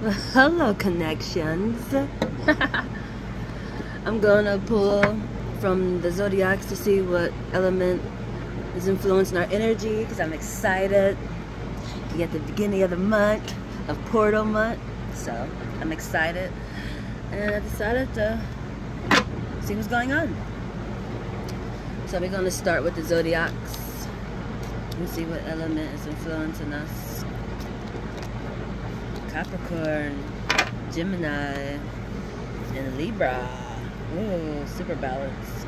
Well, hello, connections. I'm gonna pull from the zodiacs to see what element is influencing our energy because I'm excited to get the beginning of the month of Portal month. So I'm excited, and I decided to see what's going on. So we're gonna start with the zodiacs and see what element is influencing us. Capricorn, Gemini, and Libra. Ooh, super balanced.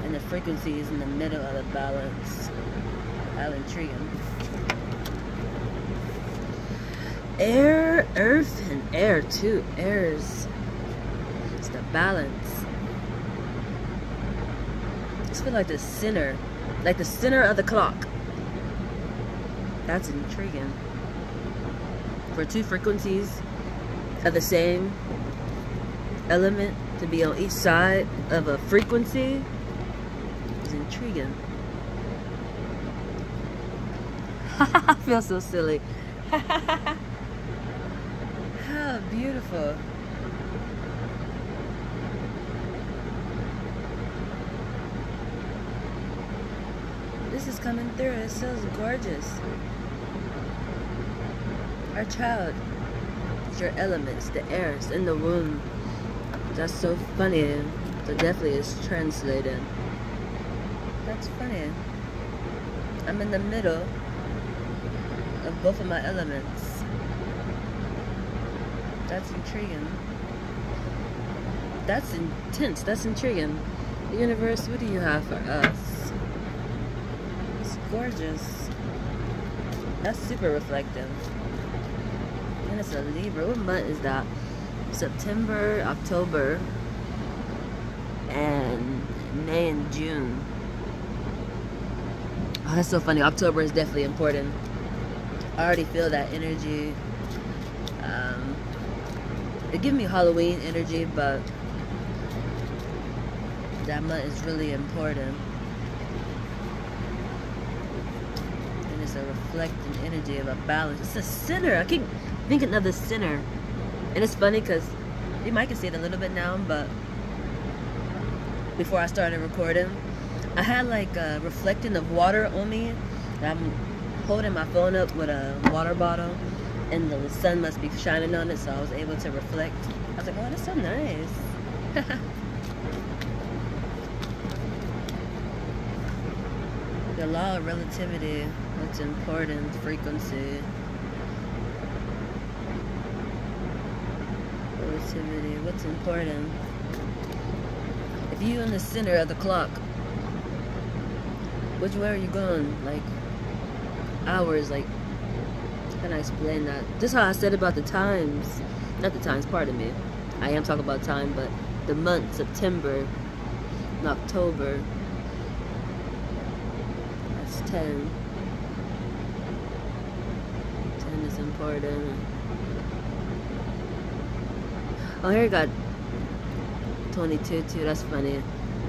And the frequency is in the middle of the balance. How intriguing. Air, earth, and air too. Airs. It's the balance. I just feel like the center of the clock. That's intriguing. For two frequencies of the same element to be on each side of a frequency is intriguing. I feel so silly. How beautiful. This is coming through. It's so gorgeous. Our child is your elements, the air, it's in the womb. That's so funny. So definitely it's translated. That's funny. I'm in the middle of both of my elements. That's intriguing. That's intense. That's intriguing. The universe, what do you have for us? It's gorgeous. That's super reflective. And it's a Libra. What month is that? September, October, and May and June. Oh, that's so funny. October is definitely important. I already feel that energy. It gives me Halloween energy, but that month is really important. And it's a reflecting energy of a balance. It's a center. I keep thinking of the center. And it's funny because you might can see it a little bit now, but before I started recording, I had like a reflecting of water on me. I'm holding my phone up with a water bottle, and the sun must be shining on it, so I was able to reflect. I was like, oh, that's so nice. The law of relativity, what's important, frequency. Relativity, what's important? If you're in the center of the clock, which way are you going? Like hours, like how can I explain that? Just how I said about the times, not the times, pardon me. I am talking about time, but the month, September and October, that's 10. 10 is important. Oh, here you got 22 too. That's funny.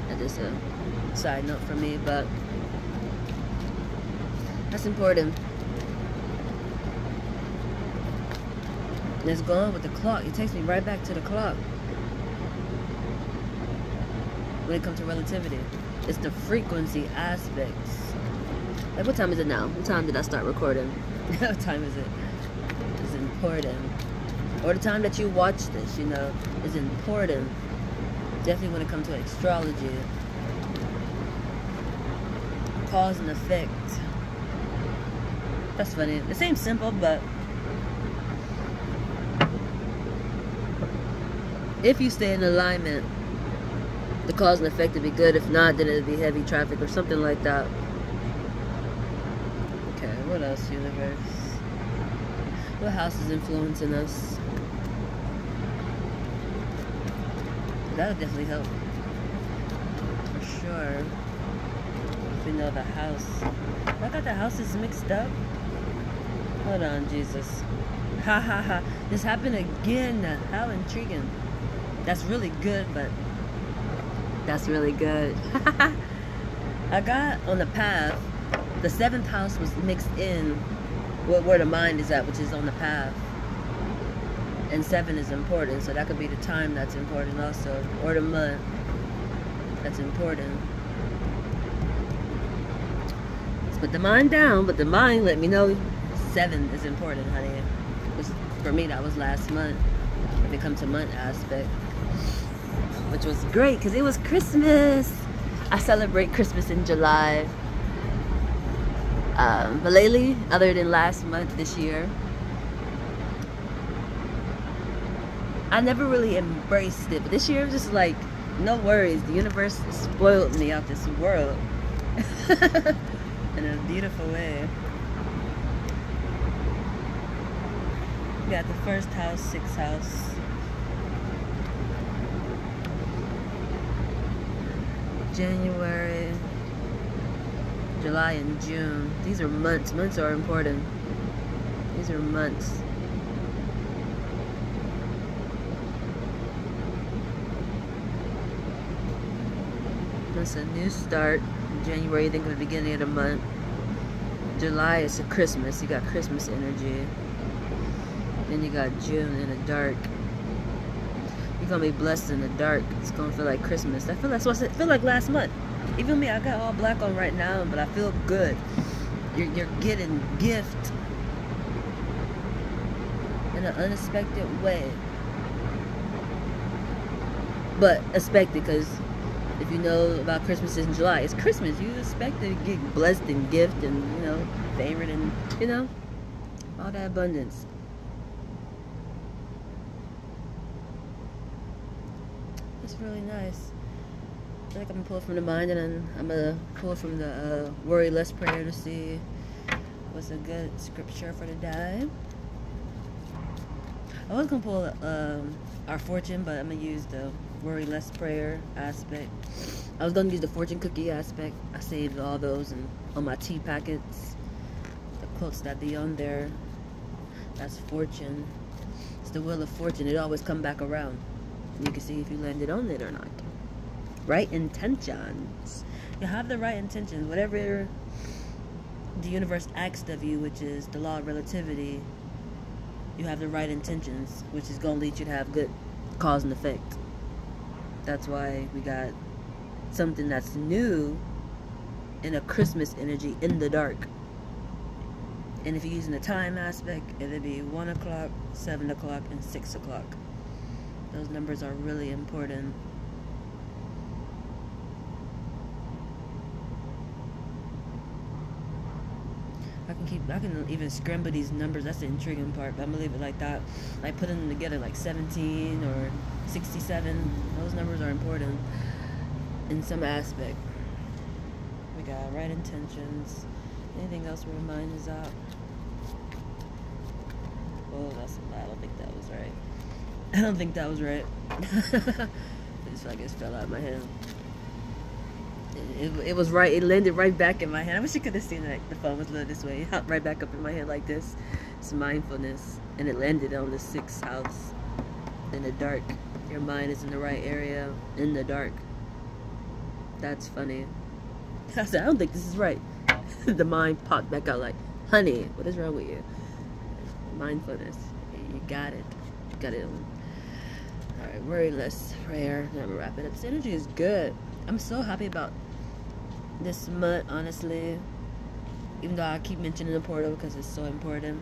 That's just a side note for me, but that's important. Let's go on with the clock. It takes me right back to the clock. When it comes to relativity, it's the frequency aspects. Like, what time is it now? What time did I start recording? What time is it? It's important. Or the time that you watch this, you know, is important. Definitely when it comes to astrology. Cause and effect. That's funny. It seems simple, but if you stay in alignment, the cause and effect would be good. If not, then it'd be heavy traffic or something like that. Okay, what else, universe? What house is influencing us? That'll definitely help. For sure. If we know the house. I got the houses mixed up. Hold on, Jesus. Ha ha ha. This happened again. How intriguing. That's really good, but that's really good. I got on the path, the 7th house was mixed in where the mind is at, which is on the path. And 7 is important, so that could be the time that's important also, or the month that's important. Let's put the mind down, but the mind let me know 7 is important, honey. Which, for me, that was last month, if it comes to month aspect, which was great, because it was Christmas. I celebrate Christmas in July. But lately, other than last month, this year, I never really embraced it. But this year, it was just like, no worries. The universe spoiled me out this world in a beautiful way. We got the 1st house, 6th house. January, July, and June. These are months. Months are important. These are months. It's a new start. January, you think of the beginning of the month. July is a Christmas. You got Christmas energy. Then you got June in the dark. You're gonna be blessed in the dark. It's gonna feel like Christmas. I feel that's what it feel like last month. Even me, I got all black on right now, but I feel good. You're getting gift in an unexpected way, but expected, because if you know about Christmas in July, it's Christmas. You expect to get blessed and gift and, you know, favored and, you know, all that abundance. It's really nice. I feel like I'm gonna pull from the mind, and then I'm gonna pull from the worry less prayer to see what's a good scripture for the day. I was gonna pull our fortune, but I'm gonna use the worry less prayer aspect. I was gonna use the fortune cookie aspect. I saved all those and on my tea packets. The quotes that be on there. That's fortune. It's the wheel of fortune. It always come back around. You can see if you landed on it or not. Right intentions. You have the right intentions. Whatever the universe asked of you, which is the law of relativity, you have the right intentions, which is going to lead you to have good cause and effect. That's why we got something that's new in a Christmas energy in the dark. And if you're using the time aspect, it'll be 1 o'clock, 7 o'clock, and 6 o'clock. Those numbers are really important. I can even scramble these numbers. That's the intriguing part, but I'm gonna leave it like that. Like putting them together, like 17 or 67. Those numbers are important in some aspect. We got right intentions. Anything else where mine is out? Oh, that's a lie. I don't think that was right. I don't think that was right. It just, I guess, fell out of my hand. It was right. It landed right back in my hand. I wish you could have seen that. The phone was lit this way. It hopped right back up in my head like this. It's mindfulness. And it landed on the 6th house in the dark. Your mind is in the right area in the dark. That's funny. I said, I don't think this is right. The mind popped back out like, honey, what is wrong with you? Mindfulness. You got it. You got it. Alright, worry less prayer. Now I'm gonna wrap it up. This energy is good. I'm so happy about this month, honestly. Even though I keep mentioning the portal because it's so important.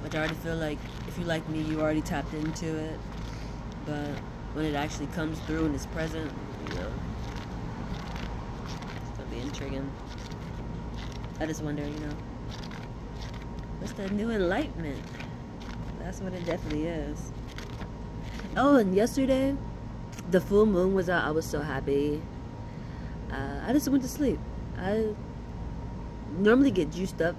But I already feel like if you like me, you already tapped into it. But when it actually comes through and is present, you know, it's gonna be intriguing. I just wonder, you know, what's the new enlightenment? That's what it definitely is. Oh, and yesterday, the full moon was out. I was so happy. I just went to sleep. I normally get juiced up.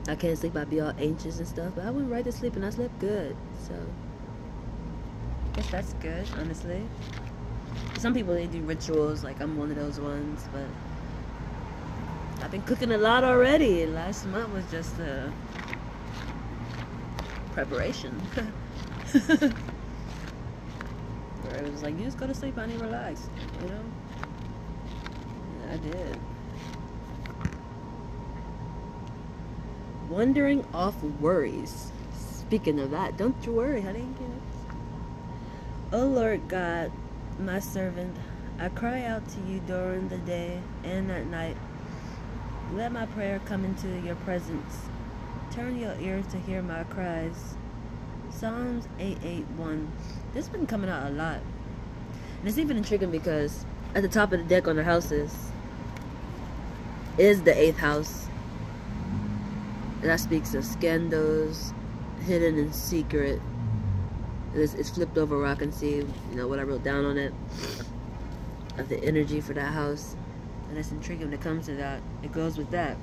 I can't sleep. I'd be all anxious and stuff. But I went right to sleep and I slept good. So, I guess that's good, honestly. Some people, they do rituals. Like, I'm one of those ones. But I've been cooking a lot already. Last month was just preparation. Where it was like, you just go to sleep, honey, relax. You know? I did. wandering off worries. Speaking of that, don't you worry, honey. O Lord God, my servant, I cry out to you during the day and at night. Let my prayer come into your presence. Turn your ears to hear my cries. Psalms 8:8:1. This has been coming out a lot. And it's even intriguing because at the top of the deck on the houses is the 8th house. And that speaks of scandals, hidden and secret. It's flipped over where I can see, what I wrote down on it, of the energy for that house. And it's intriguing when it comes to that. It goes with that.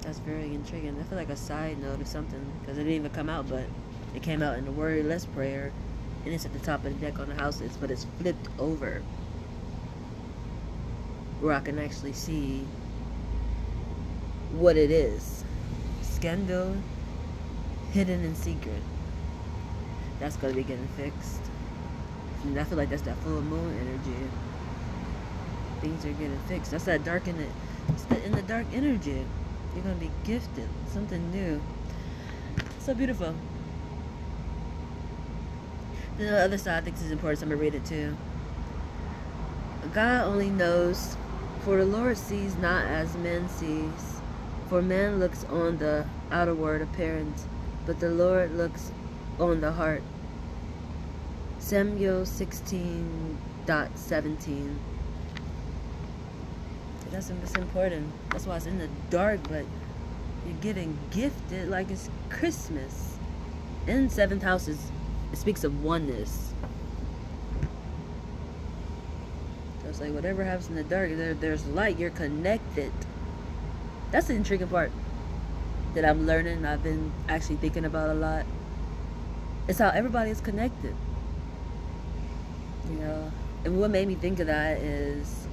That's very intriguing. I feel like a side note or something, because it didn't even come out, but it came out in the worryless prayer, and it's at the top of the deck on the houses, but it's flipped over where I can actually see what it is. Scandal, hidden and secret. That's going to be getting fixed. And I feel like that's that full moon energy. Things are getting fixed. That's that dark in the dark energy. You're going to be gifted something new. So beautiful. Then the other side, I think this is important, so I'm going to read it too. God only knows, for the Lord sees not as man sees. For man looks on the outward appearance, but the Lord looks on the heart. Samuel 16:17. That's important. That's why it's in the dark, but you're getting gifted like it's Christmas. In 7th house, it speaks of oneness. So it's like whatever happens in the dark, there's light. You're connected. That's the intriguing part that I'm learning. I've been actually thinking about a lot. It's how everybody is connected. And what made me think of that is,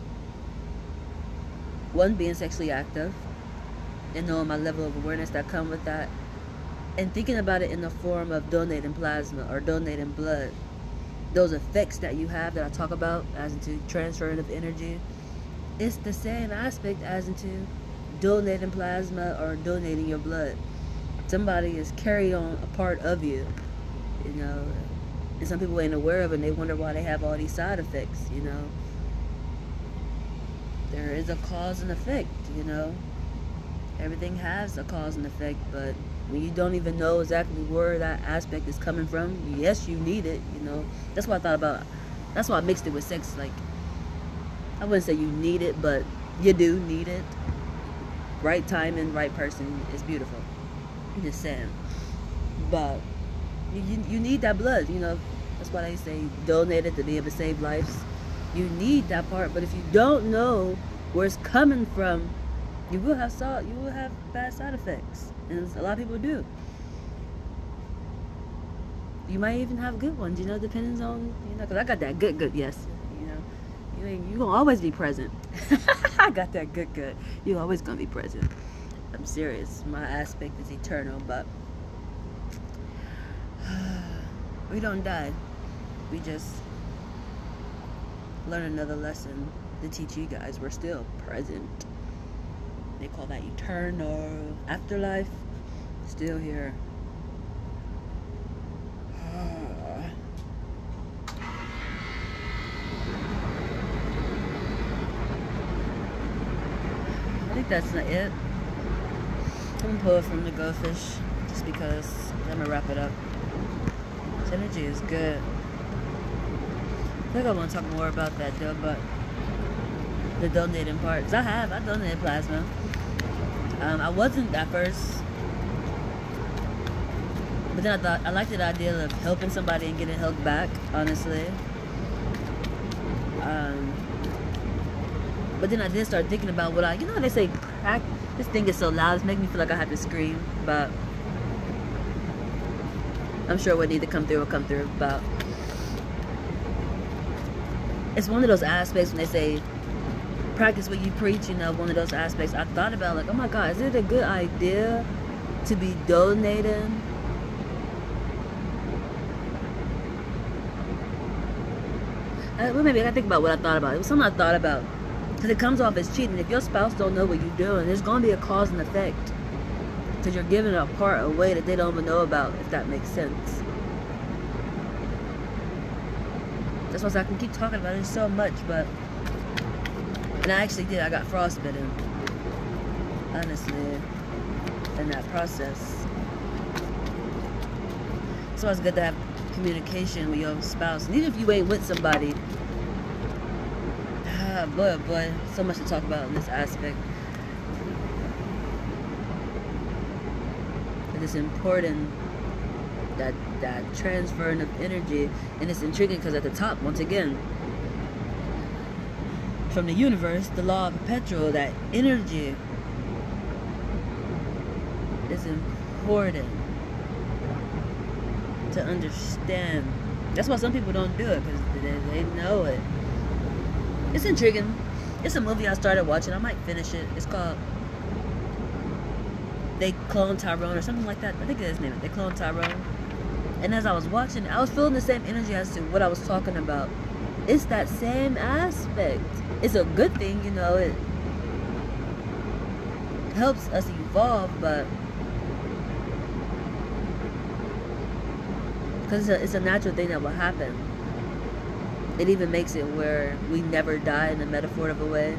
one, being sexually active and knowing my level of awareness that come with that, and thinking about it in the form of donating plasma or donating blood. Those effects that you have that I talk about as into transferring of energy, it's the same aspect as into donating plasma or donating your blood. Somebody is carrying on a part of you, and some people ain't aware of it, and they wonder why they have all these side effects. There is a cause and effect. Everything has a cause and effect, but when you don't even know exactly where that aspect is coming from, yes, you need it. That's what I thought about. That's why I mixed it with sex. Like, I wouldn't say you need it, but you do need it. Right timing, right person is beautiful. I'm just saying. But you need that blood. That's why they say donate it to be able to save lives. You need that part, but if you don't know where it's coming from, you will have bad side effects, and a lot of people do. You might even have good ones, depends on, because I got that good, yes. You gonna always be present. I got that good. You always gonna be present. I'm serious. My aspect is eternal, but we don't die. We just learn another lesson to teach you guys we're still present. They call that eternal afterlife. Still here. I think that's not it. I'm gonna pull it from the goldfish just because I'm gonna wrap it up. This energy is good. I think I want to talk more about that though, but the donating part, because I donated plasma. I wasn't at first, but then I thought I liked the idea of helping somebody and getting helped back, honestly. But then I did start thinking about what how they say, this thing is so loud, it's making me feel like I have to scream, but I'm sure what need to come through will come through. But it's one of those aspects when they say practice what you preach, one of those aspects. I thought about, like, oh my God, is it a good idea to be donating? Well, maybe I gotta think about what I thought about. It was something I thought about. Because it comes off as cheating. If your spouse don't know what you're doing, there's going to be a cause and effect. Because you're giving a part away that they don't even know about, if that makes sense. That's why I can keep talking about it so much, but... And I actually did. I got frostbitten. Honestly. In that process. So it's good to have communication with your spouse. And even if you ain't with somebody... boy, so much to talk about in this aspect. But it's important that transferring of energy, and it's intriguing because at the top, once again, from the universe, the law of perpetual, that energy is important to understand. That's why some people don't do it, because they know it. It's intriguing. It's a movie I started watching. I might finish it. It's called They Clone Tyrone or something like that. I think that's his name. They Clone Tyrone. And as I was watching, I was feeling the same energy as to what I was talking about. It's that same aspect. It's a good thing, you know. It helps us evolve, but because it's a natural thing that will happen. It even makes it where we never die in a metaphor of a way.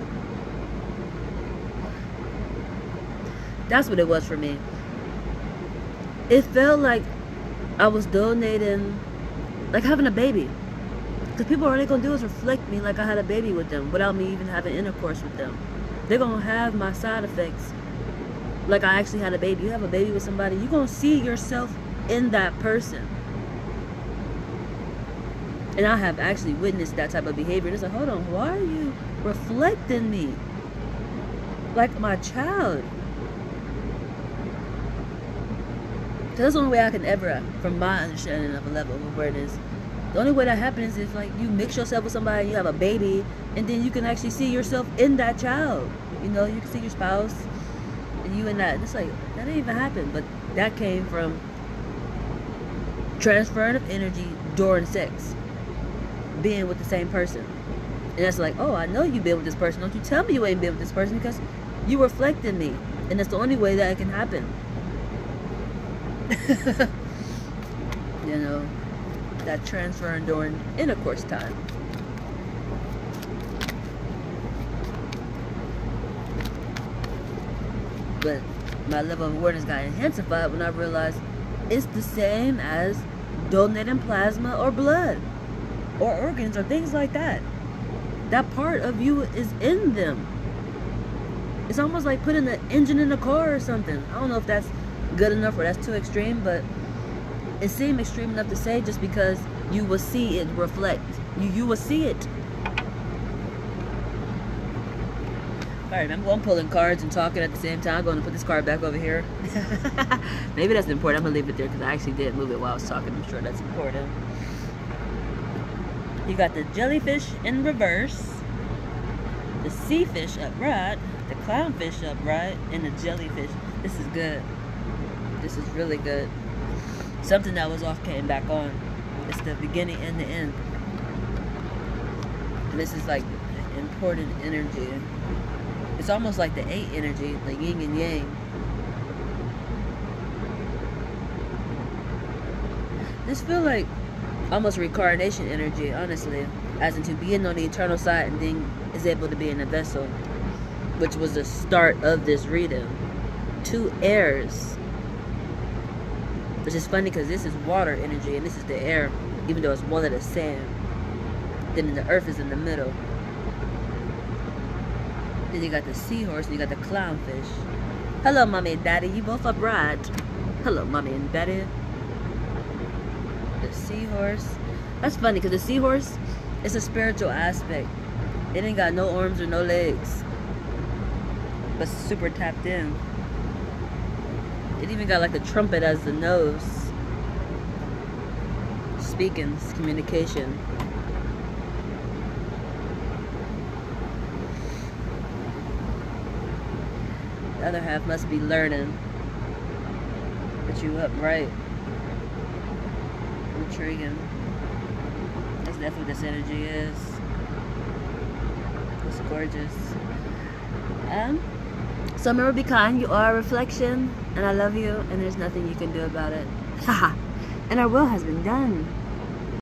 That's what it was for me. It felt like I was donating, like having a baby. Because people all they're going to do is reflect me like I had a baby with them without me even having intercourse with them. They're going to have my side effects like I actually had a baby. You have a baby with somebody, you're going to see yourself in that person. And I have actually witnessed that type of behavior. It's like, hold on, why are you reflecting me like my child? Because that's the only way I can ever, from my understanding of a level of awareness, the only way that happens is like you mix yourself with somebody, you have a baby, and then you can actually see yourself in that child. You know, you can see your spouse, and you in that. It's like, that didn't even happen. But that came from transferring of energy during sex. Being with the same person. And that's like, oh, I know you've been with this person. Don't you tell me you ain't been with this person, because you reflected me. And that's the only way that it can happen. You know, that transferring during intercourse time. But my level of awareness got enhancified when I realized it's the same as donating plasma or blood or organs or things like that. That part of you is in them. It's almost like putting the engine in a car or something. I don't know if that's good enough or that's too extreme, but it seemed extreme enough to say, just because you will see it reflect. You will see it. Alright, remember I'm pulling cards and talking at the same time. I'm going to put this card back over here. Maybe that's important. I'm going to leave it there because I actually did move it while I was talking. I'm sure that's important. You got the jellyfish in reverse, the sea fish upright, the clownfish upright, and the jellyfish. This is good. This is really good. Something that was off came back on. It's the beginning and the end. And this is like important energy. It's almost like the 8 energy, the yin and yang. This feel like almost reincarnation energy, honestly, as into being on the eternal side and then is able to be in a vessel, which was the start of this reading. 2 airs, which is funny because this is water energy and this is the air, even though it's one of the same. Then the earth is in the middle. Then you got the seahorse and you got the clownfish. Hello, mommy and daddy, you both upright. Hello, mommy and daddy. The seahorse. That's funny because the seahorse is a spiritual aspect. It ain't got no arms or no legs, but super tapped in. It even got like a trumpet as the nose. Speaking, it's communication. The other half must be learning. Put you upright. Intriguing. That's definitely what this energy is. It's gorgeous. So remember, be kind. You are a reflection, and I love you, and there's nothing you can do about it. Haha. And our will has been done.